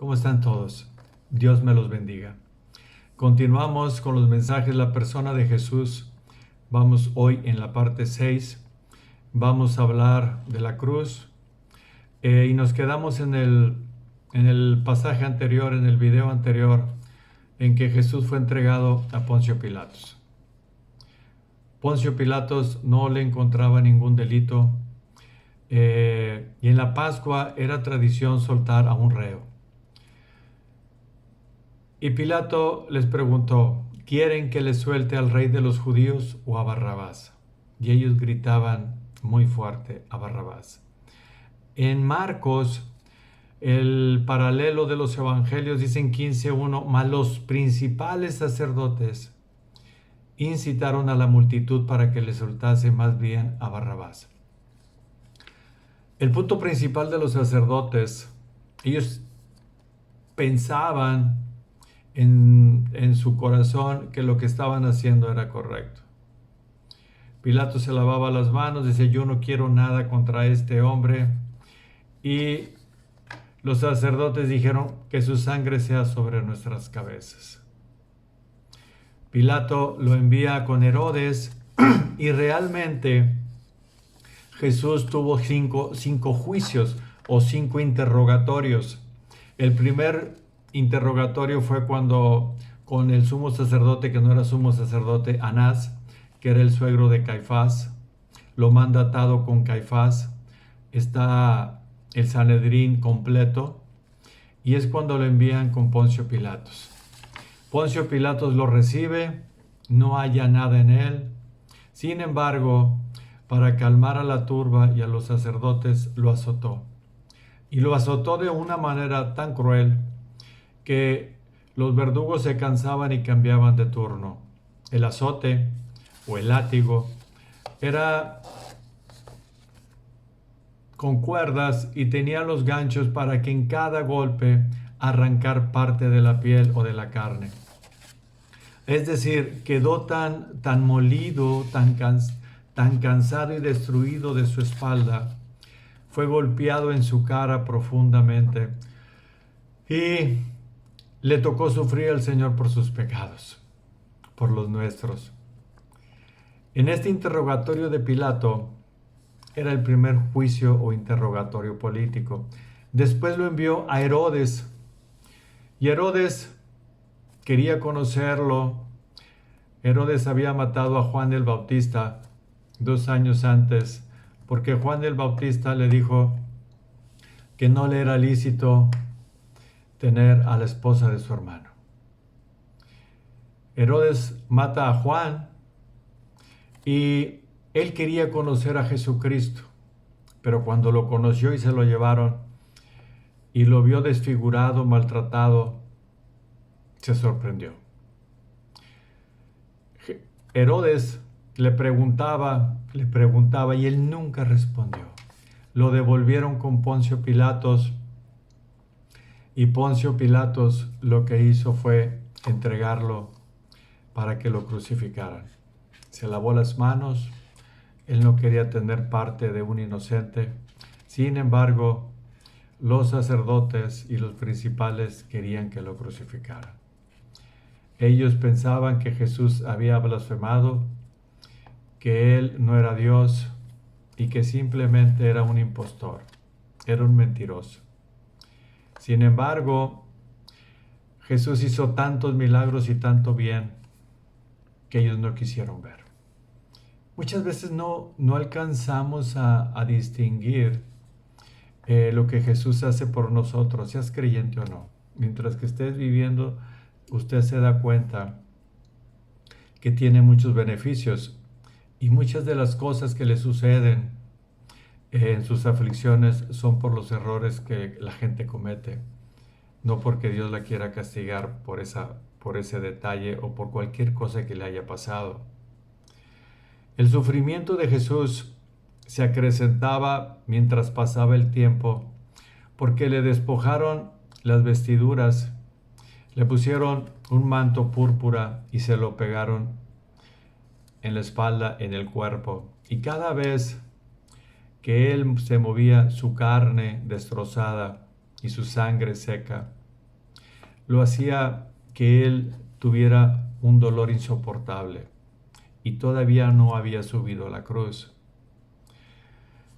¿Cómo están todos? Dios me los bendiga. Continuamos con los mensajes La persona de Jesús. Vamos hoy en la parte 6. Vamos a hablar de la cruz. Y nos quedamos en el pasaje anterior, en el video anterior, en que Jesús fue entregado a Poncio Pilatos. Poncio Pilatos no le encontraba ningún delito. Y en la Pascua era tradición soltar a un reo. Y Pilato les preguntó: ¿quieren que les suelte al rey de los judíos o a Barrabás? Y ellos gritaban muy fuerte: a Barrabás. En Marcos, el paralelo de los evangelios, dicen 15:1, mas los principales sacerdotes incitaron a la multitud para que le soltase más bien a Barrabás. El punto principal de los sacerdotes, ellos pensaban en su corazón que lo que estaban haciendo era correcto. Pilato se lavaba las manos, decía: yo no quiero nada contra este hombre. Y los sacerdotes dijeron: que su sangre sea sobre nuestras cabezas. Pilato lo envía con Herodes y realmente Jesús tuvo cinco juicios o 5 interrogatorios. El primer interrogatorio fue cuando con el sumo sacerdote, que no era sumo sacerdote, Anás, que era el suegro de Caifás, lo manda atado con Caifás. Está el Sanedrín completo y es cuando lo envían con Poncio Pilatos. Poncio Pilatos lo recibe, no halla nada en él. Sin embargo, para calmar a la turba y a los sacerdotes, lo azotó. Y lo azotó de una manera tan cruel que los verdugos se cansaban y cambiaban de turno. El azote o el látigo era con cuerdas y tenía los ganchos para que en cada golpe arrancar parte de la piel o de la carne. Es decir, quedó tan molido, tan cansado y destruido de su espalda. Fue golpeado en su cara profundamente y le tocó sufrir al Señor por sus pecados, por los nuestros. En este interrogatorio de Pilato era el primer juicio o interrogatorio político. Después lo envió a Herodes y Herodes quería conocerlo. Herodes había matado a Juan el Bautista 2 años antes, porque Juan el Bautista le dijo que no le era lícito tener a la esposa de su hermano. Herodes mata a Juan y él quería conocer a Jesucristo, pero cuando lo conoció y se lo llevaron y lo vio desfigurado, maltratado, se sorprendió. Herodes le preguntaba y él nunca respondió. Lo devolvieron con Poncio Pilatos y Poncio Pilatos lo que hizo fue entregarlo para que lo crucificaran. Se lavó las manos. Él no quería tener parte de un inocente. Sin embargo, los sacerdotes y los principales querían que lo crucificaran. Ellos pensaban que Jesús había blasfemado, que Él no era Dios y que simplemente era un impostor, era un mentiroso. Sin embargo, Jesús hizo tantos milagros y tanto bien que ellos no quisieron ver. Muchas veces no alcanzamos a distinguir lo que Jesús hace por nosotros, seas creyente o no. Mientras que estés viviendo, usted se da cuenta que tiene muchos beneficios y muchas de las cosas que le suceden en sus aflicciones son por los errores que la gente comete, no porque Dios la quiera castigar por ese detalle o por cualquier cosa que le haya pasado. El sufrimiento de Jesús se acrecentaba mientras pasaba el tiempo, porque le despojaron las vestiduras, le pusieron un manto púrpura y se lo pegaron en la espalda, en el cuerpo. Y cada vez que él se movía, su carne destrozada y su sangre seca lo hacía que él tuviera un dolor insoportable y todavía no había subido a la cruz.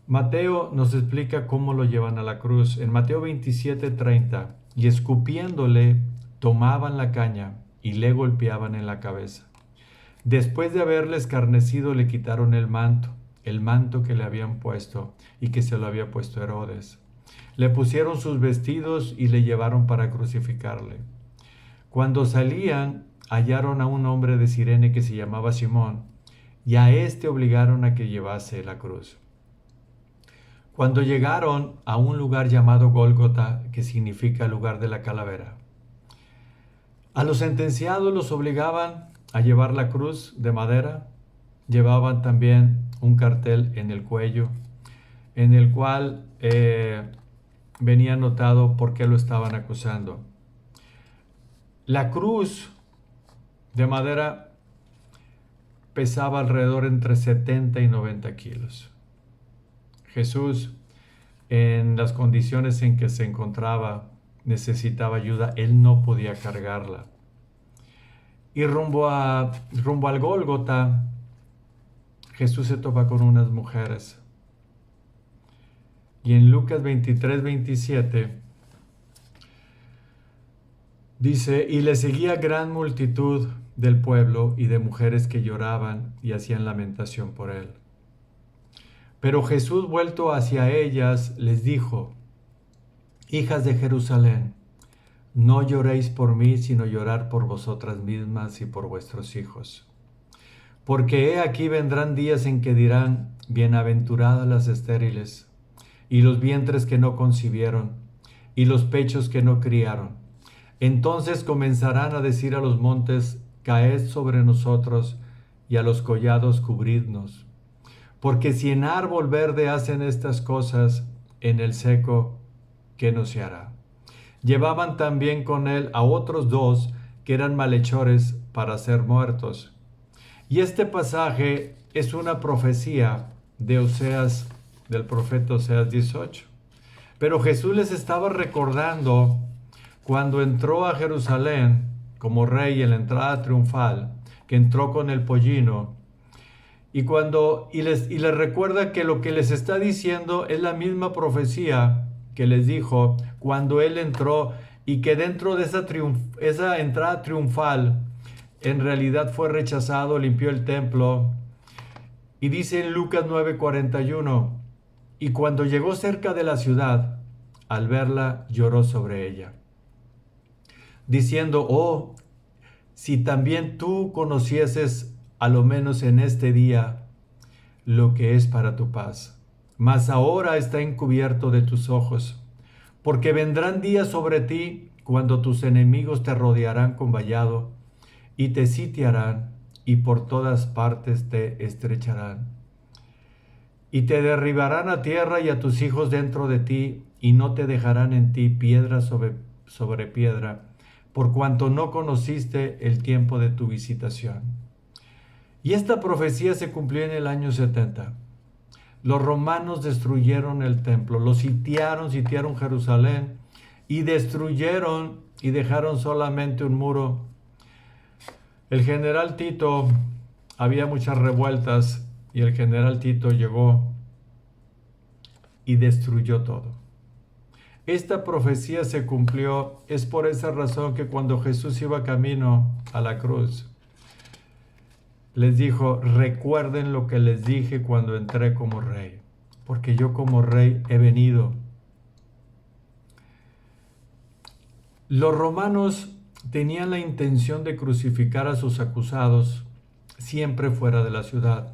Mateo nos explica cómo lo llevan a la cruz. En Mateo 27:30, y escupiéndole, tomaban la caña y le golpeaban en la cabeza. Después de haberle escarnecido, le quitaron el manto que le habían puesto y que se lo había puesto Herodes. Le pusieron sus vestidos y le llevaron para crucificarle. Cuando salían, hallaron a un hombre de Cirene que se llamaba Simón, y a éste obligaron a que llevase la cruz. Cuando llegaron a un lugar llamado Gólgota, que significa lugar de la calavera, a los sentenciados los obligaban a llevar la cruz de madera. Llevaban también un cartel en el cuello, en el cual venía anotado por qué lo estaban acusando. La cruz de madera pesaba alrededor entre 70 y 90 kilos. Jesús, en las condiciones en que se encontraba, necesitaba ayuda. Él no podía cargarla. Y rumbo al Gólgota, Jesús se topa con unas mujeres. Y en Lucas 23:27 dice: y le seguía gran multitud del pueblo y de mujeres que lloraban y hacían lamentación por él. Pero Jesús, vuelto hacia ellas, les dijo: hijas de Jerusalén, no lloréis por mí, sino llorar por vosotras mismas y por vuestros hijos. Porque he aquí vendrán días en que dirán: bienaventuradas las estériles, y los vientres que no concibieron, y los pechos que no criaron. Entonces comenzarán a decir a los montes: caed sobre nosotros, y a los collados cubridnos. Porque si en árbol verde hacen estas cosas, en el seco, ¿qué no se hará? Llevaban también con él a otros dos que eran malhechores para ser muertos. Y este pasaje es una profecía de Oseas, del profeta Oseas 18. Pero Jesús les estaba recordando cuando entró a Jerusalén como rey en la entrada triunfal, que entró con el pollino. Y les recuerda que lo que les está diciendo es la misma profecía que les dijo cuando él entró, y que dentro de esa entrada triunfal en realidad fue rechazado, limpió el templo. Y dice en Lucas 9:41, y cuando llegó cerca de la ciudad, al verla lloró sobre ella, diciendo: oh, si también tú conocieses a lo menos en este día lo que es para tu paz. Mas ahora está encubierto de tus ojos, porque vendrán días sobre ti cuando tus enemigos te rodearán con vallado y te sitiarán y por todas partes te estrecharán. Y te derribarán a tierra y a tus hijos dentro de ti, y no te dejarán en ti piedra sobre piedra, por cuanto no conociste el tiempo de tu visitación. Y esta profecía se cumplió en el año 70. Los romanos destruyeron el templo, lo sitiaron Jerusalén, y destruyeron y dejaron solamente un muro. El general Tito, había muchas revueltas, y el general Tito llegó y destruyó todo. Esta profecía se cumplió. Es por esa razón que cuando Jesús iba camino a la cruz, les dijo: recuerden lo que les dije cuando entré como rey, porque yo como rey he venido. Los romanos tenían la intención de crucificar a sus acusados siempre fuera de la ciudad,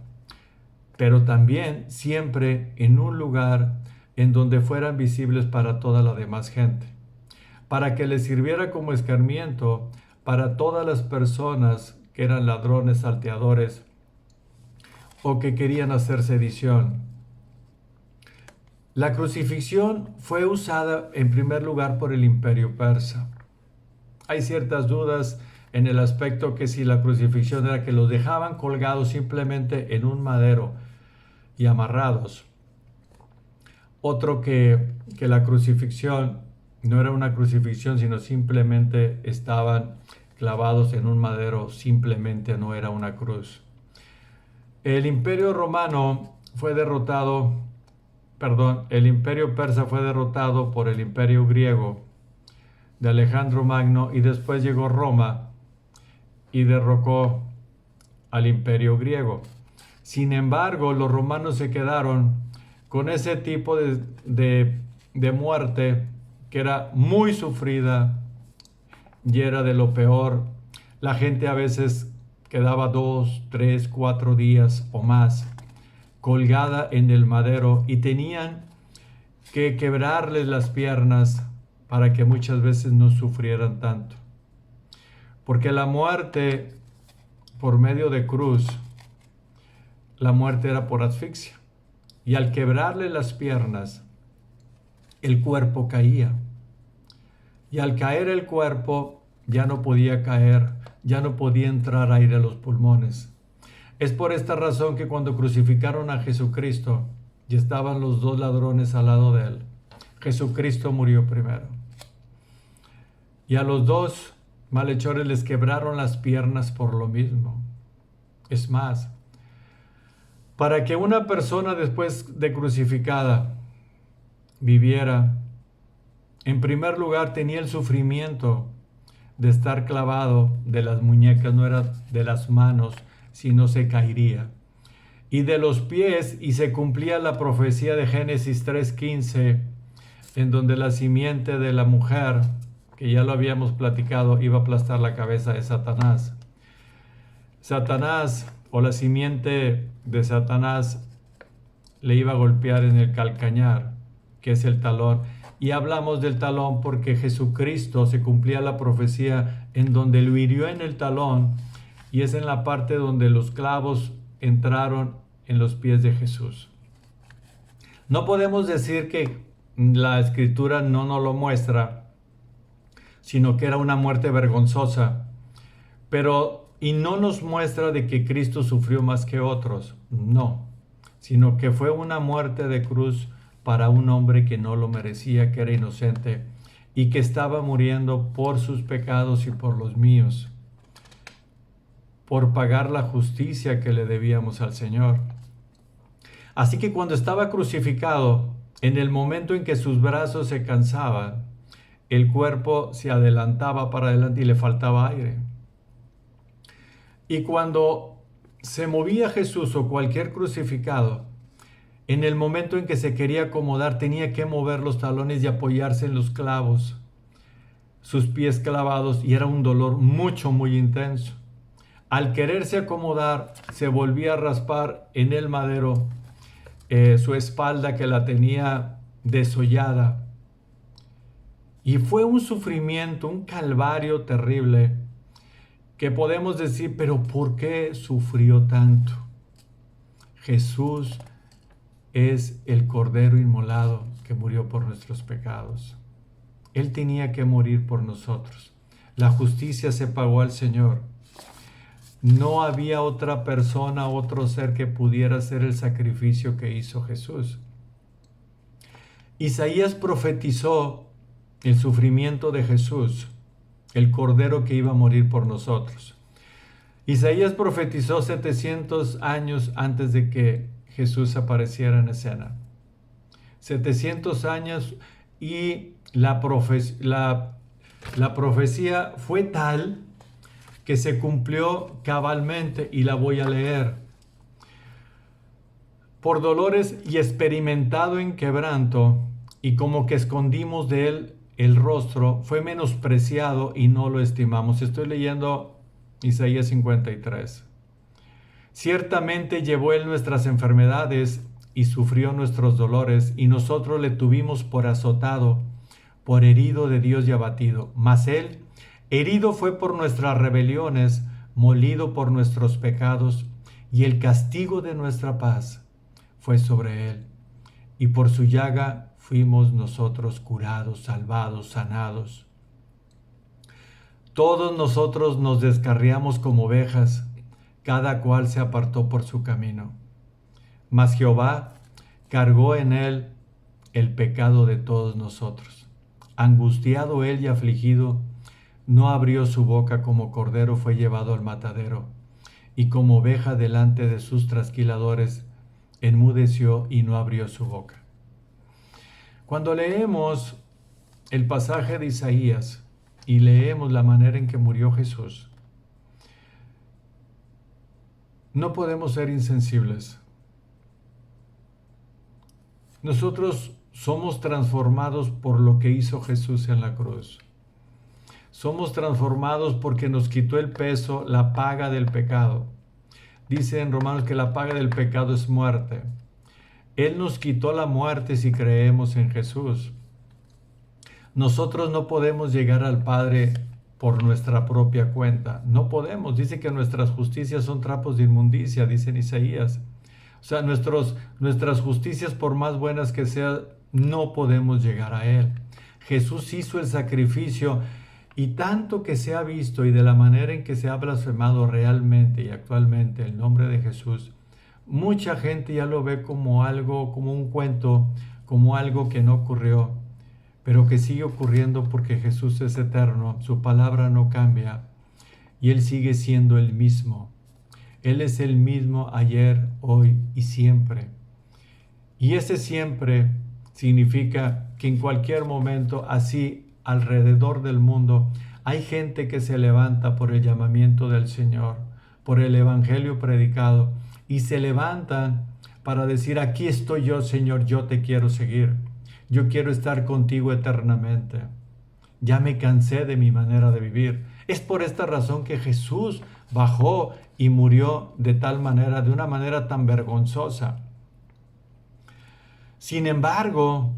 pero también siempre en un lugar en donde fueran visibles para toda la demás gente, para que les sirviera como escarmiento para todas las personas que eran ladrones, salteadores o que querían hacer sedición. La crucifixión fue usada en primer lugar por el imperio persa. Hay ciertas dudas en el aspecto que si la crucifixión era que los dejaban colgados simplemente en un madero y amarrados. Otro que la crucifixión no era una crucifixión, sino simplemente estaban clavados en un madero, simplemente no era una cruz. El imperio romano fue derrotado, el imperio persa fue derrotado por el imperio griego de Alejandro Magno, y después llegó Roma y derrocó al imperio griego. Sin embargo, los romanos se quedaron con ese tipo de muerte que era muy sufrida y era de lo peor. La gente a veces quedaba 2, 3, 4 días o más colgada en el madero y tenían que quebrarles las piernas para que muchas veces no sufrieran tanto. Porque la muerte por medio de cruz, la muerte era por asfixia. Y al quebrarle las piernas, el cuerpo caía. Y al caer el cuerpo, ya no podía caer, ya no podía entrar aire a los pulmones. Es por esta razón que cuando crucificaron a Jesucristo y estaban los dos ladrones al lado de él, Jesucristo murió primero. Y a los dos malhechores les quebraron las piernas por lo mismo. Es más, para que una persona después de crucificada viviera, en primer lugar tenía el sufrimiento de estar clavado de las muñecas, no era de las manos, sino se caería. Y de los pies, y se cumplía la profecía de Génesis 3:15, en donde la simiente de la mujer, que ya lo habíamos platicado, iba a aplastar la cabeza de Satanás. Satanás, o la simiente de Satanás, le iba a golpear en el calcañar, que es el talón. Y hablamos del talón porque Jesucristo, se cumplía la profecía en donde lo hirió en el talón, y es en la parte donde los clavos entraron en los pies de Jesús. No podemos decir que la Escritura no nos lo muestra, sino que era una muerte vergonzosa, y no nos muestra de que Cristo sufrió más que otros, no, sino que fue una muerte de cruz para un hombre que no lo merecía, que era inocente y que estaba muriendo por sus pecados y por los míos, por pagar la justicia que le debíamos al Señor. Así que cuando estaba crucificado, en el momento en que sus brazos se cansaban, el cuerpo se adelantaba para adelante y le faltaba aire. Y cuando se movía Jesús o cualquier crucificado, en el momento en que se quería acomodar, tenía que mover los talones y apoyarse en los clavos, sus pies clavados, y era un dolor muy intenso. Al quererse acomodar, se volvía a raspar en el madero su espalda, que la tenía desollada. Y fue un sufrimiento, un calvario terrible, que podemos decir, pero ¿por qué sufrió tanto? Jesús es el Cordero inmolado que murió por nuestros pecados. Él tenía que morir por nosotros. La justicia se pagó al Señor. No había otra persona, otro ser que pudiera hacer el sacrificio que hizo Jesús. Isaías profetizó el sufrimiento de Jesús, el Cordero que iba a morir por nosotros. Isaías profetizó 700 años antes de que Jesús apareciera en escena. 700 años, y la profecía fue tal que se cumplió cabalmente, y la voy a leer. Por dolores y experimentado en quebranto, y como que escondimos de él el rostro, fue menospreciado y no lo estimamos. Estoy leyendo Isaías 53. Ciertamente llevó él nuestras enfermedades y sufrió nuestros dolores, y nosotros le tuvimos por azotado, por herido de Dios y abatido. Mas él herido fue por nuestras rebeliones, molido por nuestros pecados, y el castigo de nuestra paz fue sobre él. Y por su llaga fuimos nosotros curados, salvados, sanados. Todos nosotros nos descarriamos como ovejas, cada cual se apartó por su camino. Mas Jehová cargó en él el pecado de todos nosotros. angustiado él y afligido, no abrió su boca. Como cordero fue llevado al matadero, y como oveja delante de sus trasquiladores, enmudeció y no abrió su boca. Cuando leemos el pasaje de Isaías y leemos la manera en que murió Jesús, no podemos ser insensibles. Nosotros somos transformados por lo que hizo Jesús en la cruz. Somos transformados porque nos quitó el peso, la paga del pecado. Dice en Romanos que la paga del pecado es muerte. Él nos quitó la muerte si creemos en Jesús. Nosotros no podemos llegar al Padre por nuestra propia cuenta. No podemos. Dice que nuestras justicias son trapos de inmundicia, dice en Isaías. O sea, nuestras justicias, por más buenas que sean, no podemos llegar a Él. Jesús hizo el sacrificio, y tanto que se ha visto y de la manera en que se ha blasfemado realmente y actualmente el nombre de Jesús, mucha gente ya lo ve como algo, como un cuento, como algo que no ocurrió, pero que sigue ocurriendo porque Jesús es eterno, su palabra no cambia y Él sigue siendo el mismo. Él es el mismo ayer, hoy y siempre. Y ese siempre significa que en cualquier momento, así alrededor del mundo, hay gente que se levanta por el llamamiento del Señor, por el evangelio predicado, y se levantan para decir: aquí estoy yo, Señor, yo te quiero seguir. Yo quiero estar contigo eternamente. Ya me cansé de mi manera de vivir. Es por esta razón que Jesús bajó y murió de tal manera, de una manera tan vergonzosa. Sin embargo,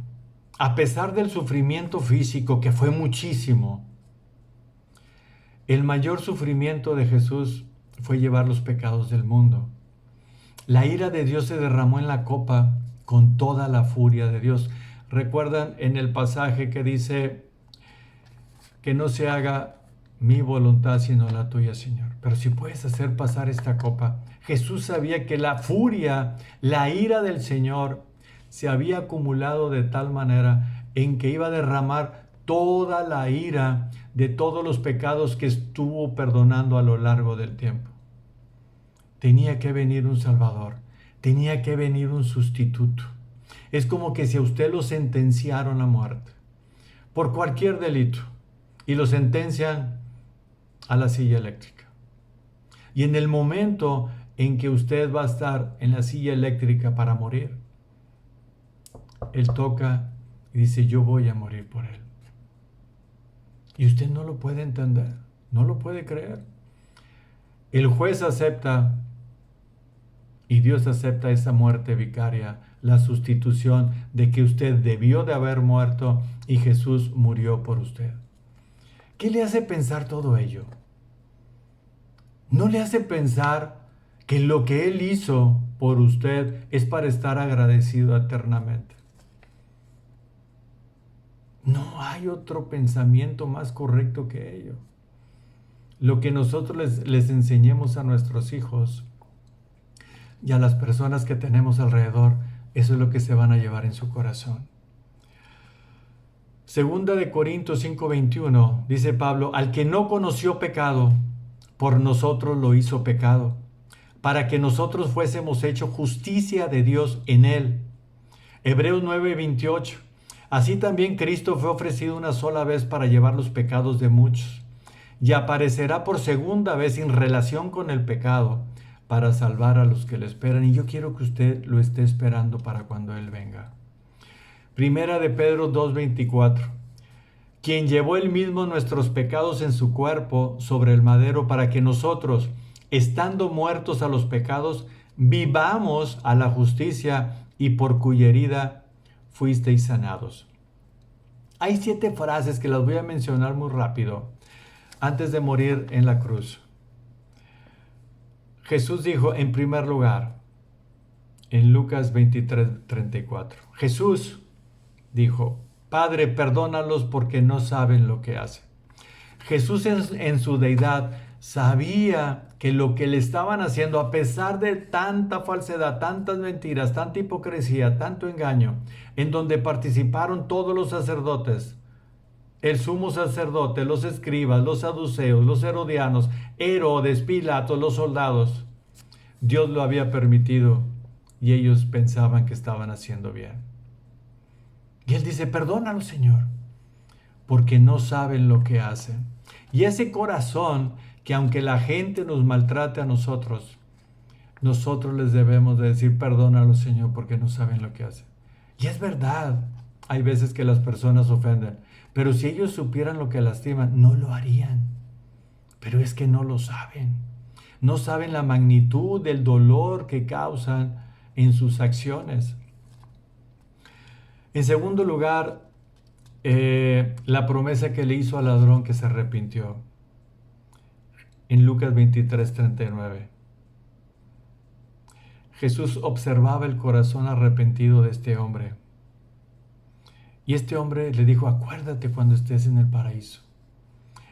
a pesar del sufrimiento físico, que fue muchísimo, el mayor sufrimiento de Jesús fue llevar los pecados del mundo. La ira de Dios se derramó en la copa con toda la furia de Dios. ¿Recuerdan en el pasaje que dice que no se haga mi voluntad sino la tuya, Señor? Pero si puedes hacer pasar esta copa. Jesús sabía que la furia, la ira del Señor se había acumulado de tal manera en que iba a derramar toda la ira de todos los pecados que estuvo perdonando a lo largo del tiempo. Tenía que venir un Salvador, tenía que venir un sustituto. Es como que si a usted lo sentenciaron a muerte por cualquier delito y lo sentencian a la silla eléctrica. Y en el momento en que usted va a estar en la silla eléctrica para morir, Él toca y dice: yo voy a morir por Él. Y usted no lo puede entender, no lo puede creer. El juez acepta y Dios acepta esa muerte vicaria, la sustitución de que usted debió de haber muerto y Jesús murió por usted. ¿Qué le hace pensar todo ello? ¿No le hace pensar que lo que Él hizo por usted es para estar agradecido eternamente? No hay otro pensamiento más correcto que ello. Lo que nosotros les enseñemos a nuestros hijos y a las personas que tenemos alrededor, eso es lo que se van a llevar en su corazón. Segunda de Corintios 5:21 dice Pablo: al que no conoció pecado, por nosotros lo hizo pecado, para que nosotros fuésemos hecho justicia de Dios en él. Hebreos 9:28: así también Cristo fue ofrecido una sola vez para llevar los pecados de muchos, y aparecerá por segunda vez en relación con el pecado, para salvar a los que le esperan. Y yo quiero que usted lo esté esperando para cuando Él venga. Primera de Pedro 2:24: quien llevó él mismo nuestros pecados en su cuerpo sobre el madero, para que nosotros, estando muertos a los pecados, vivamos a la justicia, y por cuya herida fuisteis sanados. Hay 7 frases que las voy a mencionar muy rápido antes de morir en la cruz. Jesús dijo, en primer lugar, en Lucas 23:34, Jesús dijo: Padre, perdónalos porque no saben lo que hacen. Jesús en su deidad sabía que lo que le estaban haciendo, a pesar de tanta falsedad, tantas mentiras, tanta hipocresía, tanto engaño, en donde participaron todos los sacerdotes, el sumo sacerdote, los escribas, los saduceos, los herodianos, Herodes, Pilato, los soldados. Dios lo había permitido y ellos pensaban que estaban haciendo bien. Y él dice, perdónalo, Señor, porque no saben lo que hacen. Y ese corazón que aunque la gente nos maltrate a nosotros les debemos de decir, perdónalo, Señor, porque no saben lo que hacen. Y es verdad, hay veces que las personas ofenden, pero si ellos supieran lo que lastiman, no lo harían. Pero es que no lo saben. No saben la magnitud del dolor que causan en sus acciones. En segundo lugar, la promesa que le hizo al ladrón que se arrepintió. En Lucas 23:39. Jesús observaba el corazón arrepentido de este hombre. Y este hombre le dijo, acuérdate cuando estés en el paraíso.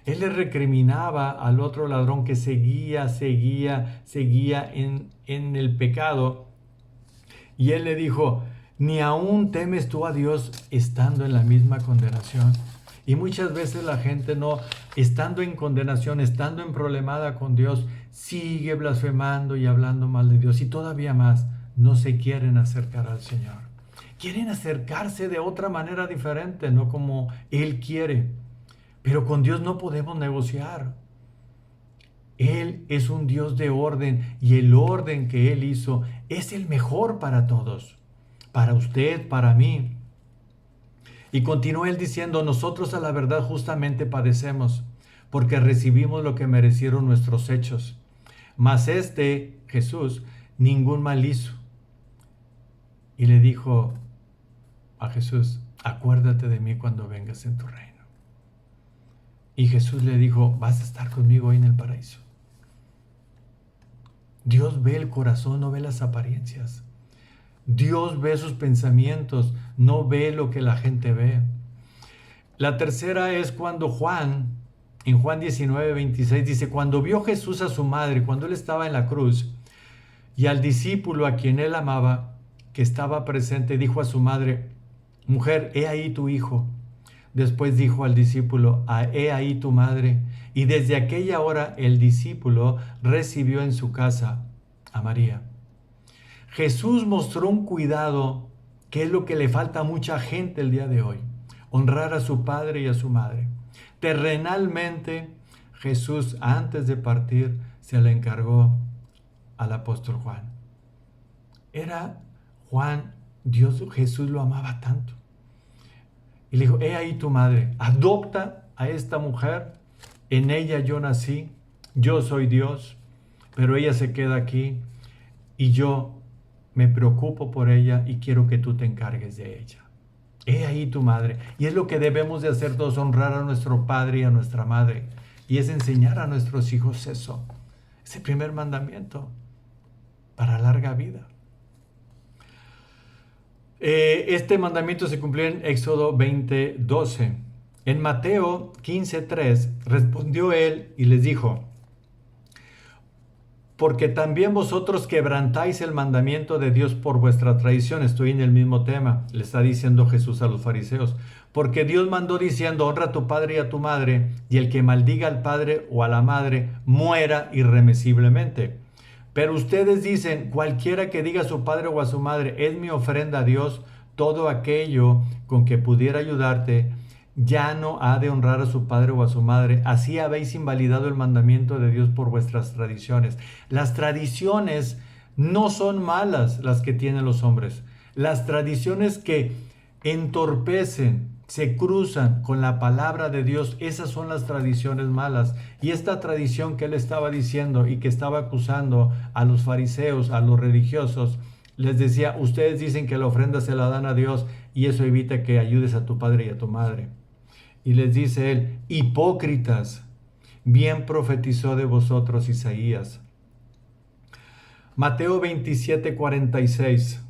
Él le recriminaba al otro ladrón que seguía en el pecado. Y él le dijo, ¿ni aún temes tú a Dios estando en la misma condenación? Y muchas veces la gente no, estando en condenación, estando en problemada con Dios, sigue blasfemando y hablando mal de Dios. Y todavía más, no se quieren acercar al Señor. Quieren acercarse de otra manera diferente, no como Él quiere. Pero con Dios no podemos negociar. Él es un Dios de orden y el orden que Él hizo es el mejor para todos. Para usted, para mí. Y continúa él diciendo, nosotros a la verdad justamente padecemos, porque recibimos lo que merecieron nuestros hechos. Mas Jesús, ningún mal hizo. Y le dijo a Jesús, acuérdate de mí cuando vengas en tu reino. Y Jesús le dijo, vas a estar conmigo hoy en el paraíso. Dios ve el corazón, no ve las apariencias. Dios ve sus pensamientos, no ve lo que la gente ve. La tercera es cuando en Juan 19:26 dice, cuando vio Jesús a su madre, cuando él estaba en la cruz, y al discípulo a quien él amaba, que estaba presente, dijo a su madre, mujer, he ahí tu hijo. Después dijo al discípulo, he ahí tu madre. Y desde aquella hora el discípulo recibió en su casa a María. Jesús mostró un cuidado que es lo que le falta a mucha gente el día de hoy. Honrar a su padre y a su madre. Terrenalmente, Jesús antes de partir se le encargó al apóstol Juan. Era Juan, Jesús lo amaba tanto. Y le dijo, he ahí tu madre, adopta a esta mujer, en ella yo nací, yo soy Dios, pero ella se queda aquí y yo me preocupo por ella y quiero que tú te encargues de ella. He ahí tu madre. Y es lo que debemos de hacer todos, honrar a nuestro padre y a nuestra madre. Y es enseñar a nuestros hijos eso. Es el primer mandamiento para larga vida. Este mandamiento se cumplió en Éxodo 20:12. En Mateo 15:3 respondió él y les dijo, porque también vosotros quebrantáis el mandamiento de Dios por vuestra tradición. Estoy en el mismo tema, le está diciendo Jesús a los fariseos. Porque Dios mandó diciendo, honra a tu padre y a tu madre, y el que maldiga al padre o a la madre, muera irremisiblemente. Pero ustedes dicen, cualquiera que diga a su padre o a su madre, es mi ofrenda a Dios, todo aquello con que pudiera ayudarte, ya no ha de honrar a su padre o a su madre. Así habéis invalidado el mandamiento de Dios por vuestras tradiciones. Las tradiciones no son malas las que tienen los hombres. Las tradiciones que entorpecen, se cruzan con la palabra de Dios, esas son las tradiciones malas. Y esta tradición que él estaba diciendo y que estaba acusando a los fariseos, a los religiosos, les decía, ustedes dicen que la ofrenda se la dan a Dios y eso evita que ayudes a tu padre y a tu madre. Y les dice él, hipócritas, bien profetizó de vosotros Isaías. Mateo 27:46.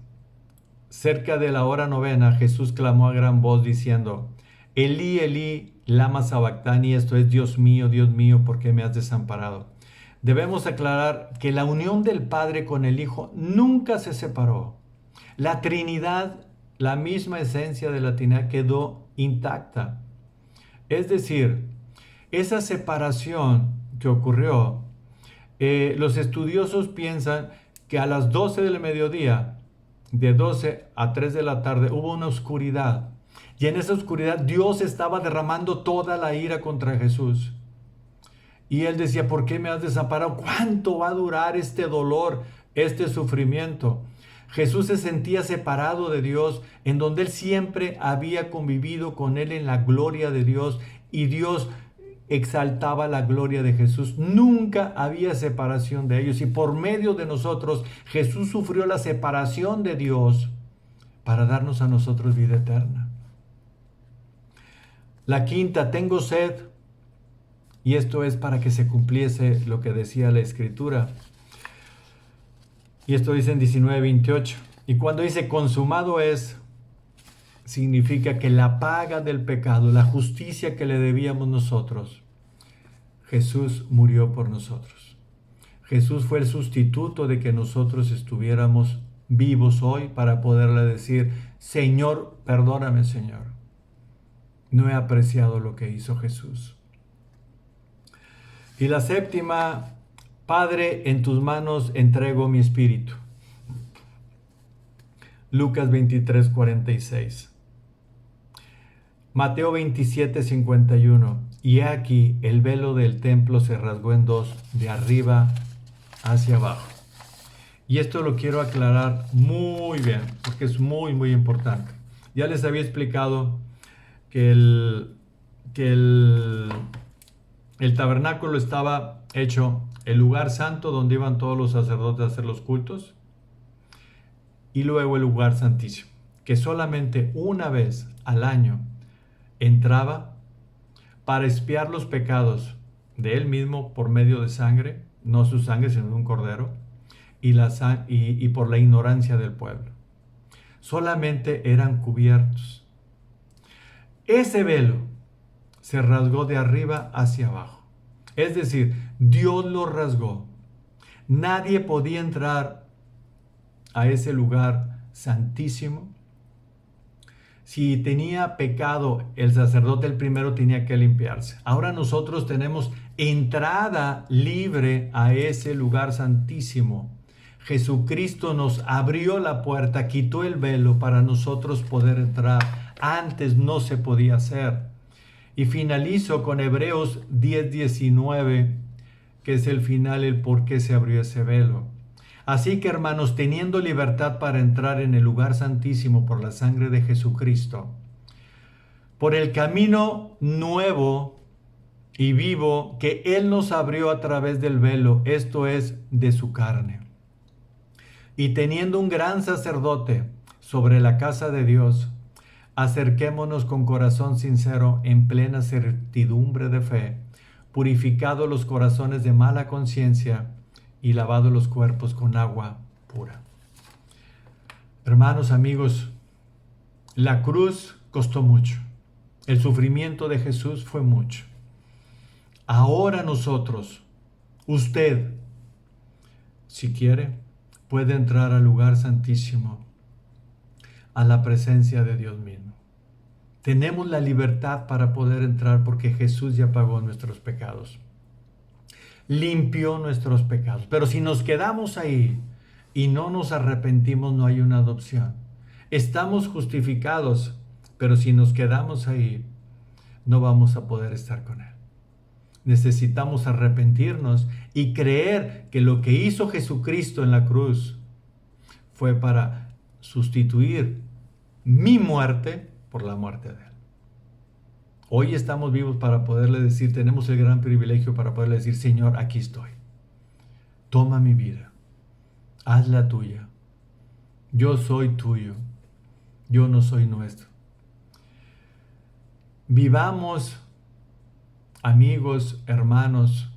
Cerca de la hora novena, Jesús clamó a gran voz diciendo, Elí, Elí, lama sabactani, esto es, Dios mío, ¿por qué me has desamparado? Debemos aclarar que la unión del Padre con el Hijo nunca se separó. La Trinidad, la misma esencia de la Trinidad quedó intacta. Es decir, esa separación que ocurrió, los estudiosos piensan que a las 12 del mediodía, de 12 a 3 de la tarde, hubo una oscuridad. Y en esa oscuridad Dios estaba derramando toda la ira contra Jesús. Y él decía, ¿por qué me has desamparado? ¿Cuánto va a durar este dolor, este sufrimiento? Jesús se sentía separado de Dios, en donde él siempre había convivido con él en la gloria de Dios, y Dios exaltaba la gloria de Jesús. Nunca había separación de ellos, y por medio de nosotros Jesús sufrió la separación de Dios para darnos a nosotros vida eterna. La quinta, tengo sed, y esto es para que se cumpliese lo que decía la Escritura. Y esto dice en 19:28. Y cuando dice consumado es, significa que la paga del pecado, la justicia que le debíamos nosotros, Jesús murió por nosotros. Jesús fue el sustituto de que nosotros estuviéramos vivos hoy para poderle decir, Señor, perdóname, Señor. No he apreciado lo que hizo Jesús. Y la séptima, Padre, en tus manos entrego mi espíritu. Lucas 23:46. Mateo 27:51. Y aquí el velo del templo se rasgó en dos, de arriba hacia abajo. Y esto lo quiero aclarar muy bien, porque es muy, muy importante. Ya les había explicado que el tabernáculo estaba hecho el lugar santo donde iban todos los sacerdotes a hacer los cultos, y luego el lugar santísimo, que solamente una vez al año entraba para expiar los pecados de él mismo por medio de sangre, no su sangre sino de un cordero, y por la ignorancia del pueblo. Solamente eran cubiertos. Ese velo se rasgó de arriba hacia abajo. Es decir, Dios lo rasgó. Nadie podía entrar a ese lugar santísimo. Si tenía pecado, el sacerdote el primero tenía que limpiarse. Ahora nosotros tenemos entrada libre a ese lugar santísimo. Jesucristo nos abrió la puerta, quitó el velo para nosotros poder entrar. Antes no se podía hacer. Y finalizo con Hebreos 10:19, que es el final, el por qué se abrió ese velo. Así que, hermanos, teniendo libertad para entrar en el lugar santísimo por la sangre de Jesucristo, por el camino nuevo y vivo que Él nos abrió a través del velo, esto es, de su carne. Y teniendo un gran sacerdote sobre la casa de Dios, acerquémonos con corazón sincero en plena certidumbre de fe, purificados los corazones de mala conciencia y lavados los cuerpos con agua pura. Hermanos, amigos, la cruz costó mucho. El sufrimiento de Jesús fue mucho. Ahora nosotros, usted, si quiere, puede entrar al lugar santísimo, a la presencia de Dios mismo. Tenemos la libertad para poder entrar porque Jesús ya pagó nuestros pecados. Limpió nuestros pecados. Pero si nos quedamos ahí y no nos arrepentimos, no hay una adopción. Estamos justificados, pero si nos quedamos ahí, no vamos a poder estar con Él. Necesitamos arrepentirnos y creer que lo que hizo Jesucristo en la cruz fue para sustituir mi muerte por la muerte de Él. Hoy estamos vivos para poderle decir, tenemos el gran privilegio para poderle decir, Señor, aquí estoy. Toma mi vida, hazla tuya. Yo soy tuyo, yo no soy nuestro. Vivamos, amigos, hermanos,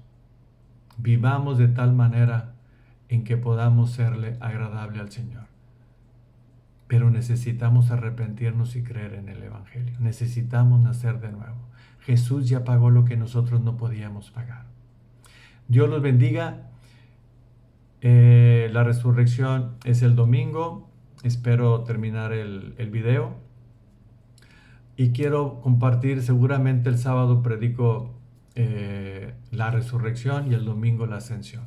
vivamos de tal manera en que podamos serle agradable al Señor. Pero necesitamos arrepentirnos y creer en el Evangelio. Necesitamos nacer de nuevo. Jesús ya pagó lo que nosotros no podíamos pagar. Dios los bendiga. La resurrección es el domingo. Espero terminar el video. y quiero compartir. Seguramente el sábado predico la resurrección y el domingo la ascensión.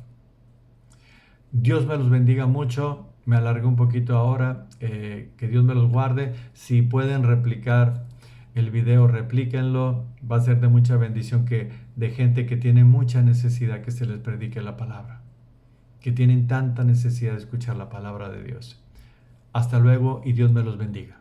Dios me los bendiga mucho. Me alargué un poquito ahora. Que Dios me los guarde. Si pueden replicar el video, replíquenlo. Va a ser de mucha bendición, de gente que tiene mucha necesidad que se les predique la palabra, que tienen tanta necesidad de escuchar la palabra de Dios. Hasta luego y Dios me los bendiga.